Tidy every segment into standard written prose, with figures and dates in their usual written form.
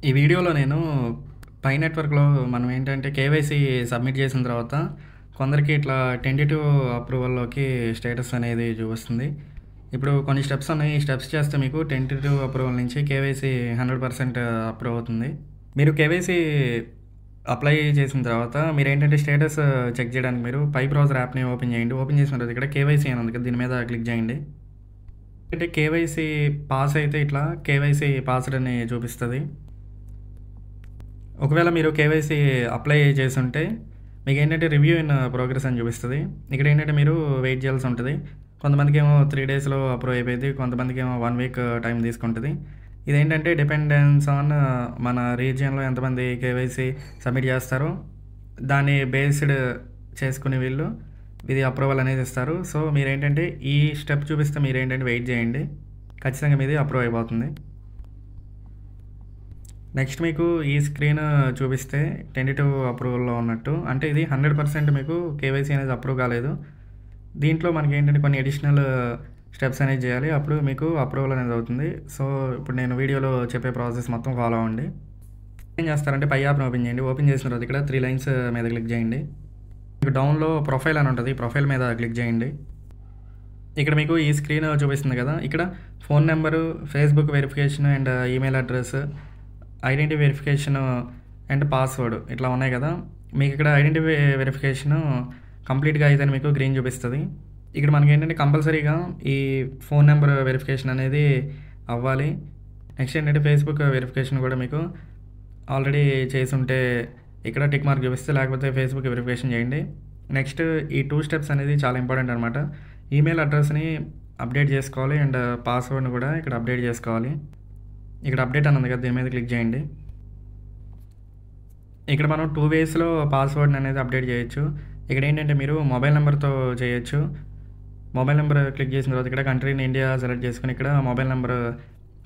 ఈ వీడియోలో నేను పై నెట్వర్క్‌లో మనం ఏంటంటే కేవైసీ సబ్మిట్ చేసిన తర్వాత కొందరికి ఇట్లా టెంటేటివ్ అప్రూవల్‌లోకి స్టేటస్ అనేది చూపిస్తుంది. ఇప్పుడు కొన్ని స్టెప్స్ ఉన్నాయి. ఈ స్టెప్స్ చేస్తే మీకు టెంటేటివ్ అప్రూవల్ నుంచి కేవైసీ 100% అప్రూవ్ అవుతుంది. మీరు కేవైసీ అప్లై చేసిన తర్వాత మీరేంటంటే స్టేటస్ చెక్ చేయడానికి మీరు పై బ్రౌజర్ యాప్‌ని ఓపెన్ చేయండి. ఓపెన్ చేసిన తర్వాత ఇక్కడ కేవైసీ అని ఉంది కదా! దీని మీద క్లిక్ చేయండి. అంటే కేవైసీ పాస్ అయితే ఇట్లా కేవైసీ పాస్డ్ అని చూపిస్తది. ఒకవేళ మీరు కేవైసీ అప్లై చేసుంటే మీకేంటంటే రివ్యూ ఇన్ ప్రోగ్రెస్ అని చూపిస్తది. ఇక్కడేంటంటే మీరు వెయిట్ చేయాల్సి ఉంటది. కొంతమందికేమో 3 డేస్‌లో అప్రూవ్ అయిపోయిద్ది. కొంతమందికేమో 1 వీక్ టైం తీసుకుంటది. ఇదేంటంటే డిపెండెన్స్ ఆన్ మన రీజియన్‌లో ఎంతమంది కేవైసీ సబ్మిట్ చేస్తారో దాన్ని బేస్డ్ చేసుకుని వీళ్ళు ఇది అప్రూవల్ అనేది ఇస్తారు. సో, మీరేంటంటే ఈ స్టెప్ చూపిస్తే మీరేంటంటే వెయిట్ చేయండి. ఖచ్చితంగా మీది అప్రూవ్ అయిపోతుంది. నెక్స్ట్ మీకు ఈ స్క్రీన్ చూపిస్తే టెంటేటివ్ అప్రూవల్‌లో ఉన్నట్టు. అంటే ఇది 100% మీకు కేవైసీ అనేది అప్రూవ్ కాలేదు. దీంట్లో మనకేంటంటే కొన్ని అడిషనల్ స్టెప్స్ అనేది చేయాలి. అప్పుడు మీకు అప్రూవల్ అనేది అవుతుంది. సో, ఇప్పుడు నేను వీడియోలో చెప్పే ప్రాసెస్ మొత్తం ఫాలో అవ్వండి. ఏం చేస్తారంటే పై యాప్‌ని ఓపెన్ చేయండి. ఓపెన్ చేసిన తర్వాత ఇక్కడ 3 లైన్స్ మీద క్లిక్ చేయండి. మీకు డౌన్‌లో ప్రొఫైల్ అని ఉంటది. ప్రొఫైల్ మీద క్లిక్ చేయండి. ఇక్కడ మీకు ఈ స్క్రీన్ చూపిస్తుంది కదా! ఇక్కడ phone number, Facebook verification and email address, identity verification and password ఇట్లా ఉన్నాయి కదా! మీకు ఇక్కడ ఐడెంటిటీ వెరిఫికేషన్ కంప్లీట్‌గా అయితేనే మీకు గ్రీన్ చూపిస్తది. ఇక్కడ మనకేంటంటే కంపల్సరీగా ఈ ఫోన్ నెంబర్ వెరిఫికేషన్ అనేది అవ్వాలి. నెక్స్ట్ ఏంటంటే ఫేస్‌బుక్ వెరిఫికేషన్ కూడా మీకు ఆల్రెడీ చేసుంటే ఇక్కడ టిక్ మార్క్ చూపిస్తే, లేకపోతే ఫేస్‌బుక్ వెరిఫికేషన్ చేయండి. నెక్స్ట్ ఈ 2 స్టెప్స్ అనేది చాలా ఇంపార్టెంట్ అనమాట. ఈమెయిల్ అడ్రెస్‌ని అప్డేట్ చేసుకోవాలి అండ్ పాస్వర్డ్‌ని కూడా ఇక్కడ అప్డేట్ చేసుకోవాలి. ఇక్కడ అప్డేట్ అని ఉంది కదా! దీని మీద క్లిక్ చేయండి. ఇక్కడ మనం 2 వేస్‌లో పాస్వర్డ్‌ని అనేది అప్డేట్ చేయొచ్చు. ఇక్కడ ఏంటంటే మీరు మొబైల్ నెంబర్‌తో చేయొచ్చు. మొబైల్ నెంబర్ క్లిక్ చేసిన తర్వాత ఇక్కడ కంట్రీని ఇండియా సెలెక్ట్ చేసుకొని ఇక్కడ మొబైల్ నెంబర్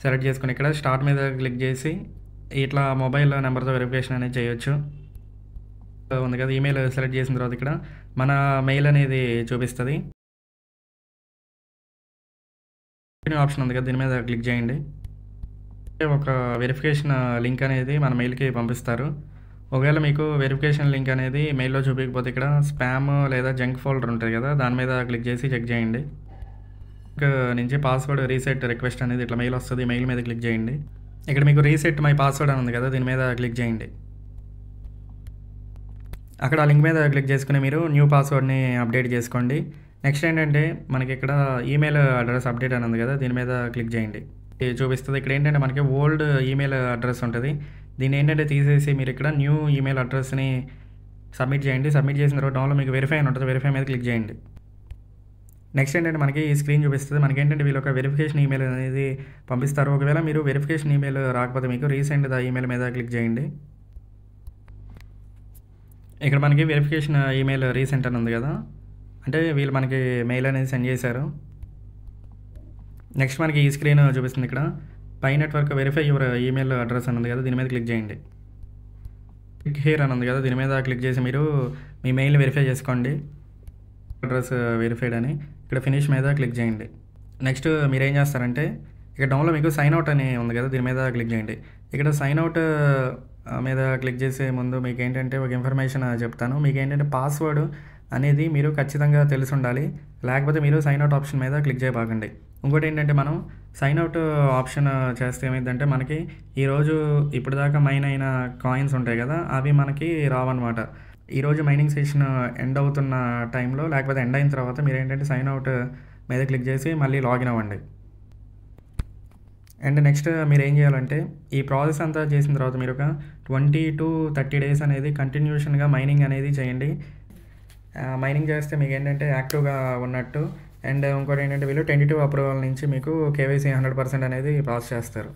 సెలెక్ట్ చేసుకొని ఇక్కడ స్టార్ట్ మీద క్లిక్ చేసి ఇట్లా మొబైల్ నెంబర్‌తో వెరిఫికేషన్ అనేది చేయొచ్చు. ఉంది కదా! ఈమెయిల్ సెలెక్ట్ చేసిన తర్వాత ఇక్కడ మన మెయిల్ అనేది చూపిస్తది. ఆప్షన్ ఉంది కదా! దీని మీద క్లిక్ చేయండి. ఒక వెరిఫికేషన్ లింక్ అనేది మన మెయిల్‌కి పంపిస్తారు. ఒకవేళ మీకు వెరిఫికేషన్ లింక్ అనేది మెయిల్‌లో చూపించకపోతే ఇక్కడ స్పామ్ లేదా జంక్ ఫోల్డర్ ఉంటుంది కదా! దాని మీద క్లిక్ చేసి చెక్ చేయండి. నుంచి పాస్వర్డ్ రీసెట్ రిక్వెస్ట్ అనేది ఇట్లా మెయిల్ వస్తది. మెయిల్ మీద క్లిక్ చేయండి. ఇక్కడ మీకు రీసెట్ మై పాస్వర్డ్ అని ఉంది కదా! దీని మీద క్లిక్ చేయండి. అక్కడ ఆ లింక్ మీద క్లిక్ చేసుకుని మీరు న్యూ పాస్వర్డ్‌ని అప్డేట్ చేసుకోండి. నెక్స్ట్ ఏంటంటే మనకి ఇక్కడ ఈమెయిల్ అడ్రెస్ అప్డేట్ అని ఉంది కదా! దీని మీద క్లిక్ చేయండి. ఇది చూపిస్తది. ఇక్కడ ఏంటంటే మనకి ఓల్డ్ ఈమెయిల్ అడ్రెస్ ఉంటది. దీన్ని ఏంటంటే తీసేసి మీరు ఇక్కడ న్యూ ఈమెయిల్ అడ్రెస్‌ని సబ్మిట్ చేయండి. సబ్మిట్ చేసిన తర్వాత డౌన్‌లో మీకు వెరిఫై అని ఉంటుంది. వెరిఫై మీద క్లిక్ చేయండి. నెక్స్ట్ ఏంటంటే మనకి ఈ స్క్రీన్ చూపిస్తది. మనకేంటంటే వీళ్ళు ఒక వెరిఫికేషన్ ఈమెయిల్ అనేది పంపిస్తారు. ఒకవేళ మీరు వెరిఫికేషన్ ఈమెయిల్ రాకపోతే మీకు రీసెండ్ ద ఈమెయిల్ మీద క్లిక్ చేయండి. ఇక్కడ మనకి వెరిఫికేషన్ ఈమెయిల్ రీసెంట్ అని ఉంది కదా! అంటే వీళ్ళు మనకి మెయిల్ అనేది సెండ్ చేశారు. నెక్స్ట్ మనకి ఈ స్క్రీన్ చూపిస్తుంది. ఇక్కడ పై network verify your email address అని ఉంది కదా! దీని మీద క్లిక్ చేయండి. క్లిక్ హియర్ అని ఉంది కదా! దీని మీద క్లిక్ చేసి మీరు మీ మెయిల్‌ని వెరిఫై చేసుకోండి. అడ్రస్ వెరిఫైడ్ అని ఇక్కడ ఫినిష్ మీద క్లిక్ చేయండి. నెక్స్ట్ మీరేం చేస్తారంటే ఇక్కడ డౌన్‌లో మీకు సైన్ అవుట్ అని ఉంది కదా! దీని మీద క్లిక్ చేయండి. ఇక్కడ సైన్ అవుట్ మీద క్లిక్ చేసే ముందు మీకేంటంటే ఒక ఇన్ఫర్మేషన్ చెప్తాను. మీకేంటంటే పాస్వర్డ్ అనేది మీరు ఖచ్చితంగా తెలిసి ఉండాలి. లేకపోతే మీరు సైన్ అవుట్ ఆప్షన్ మీద క్లిక్ చేయబాకండి. ఇంకోటి ఏంటంటే మనం సైన్ అవుట్ ఆప్షన్ చేస్తే ఏమైందంటే మనకి ఈరోజు ఇప్పటిదాకా మైన్ అయిన కాయిన్స్ ఉంటాయి కదా! అవి మనకి రావన్నమాట. ఈరోజు మైనింగ్ సెషన్ ఎండ్ అవుతున్న టైంలో లేకపోతే ఎండ్ అయిన తర్వాత మీరేంటంటే సైన్ అవుట్ మీద క్లిక్ చేసి మళ్ళీ లాగిన్ అవ్వండి. అండ్ నెక్స్ట్ మీరేం చేయాలంటే ఈ ప్రాసెస్ అంతా చేసిన తర్వాత మీరు ఒక 20-30 డేస్ అనేది కంటిన్యూషన్‌గా మైనింగ్ అనేది చేయండి. మైనింగ్ చేస్తే మీకేంటంటే యాక్టివ్‌గా ఉన్నట్టు. అండ్ ఇంకోటి ఏంటంటే వీళ్ళు టెంటేటివ్ అప్రూవల్ నుంచి మీకు కేవైసీ 100% అనేది పాస్ చేస్తారు.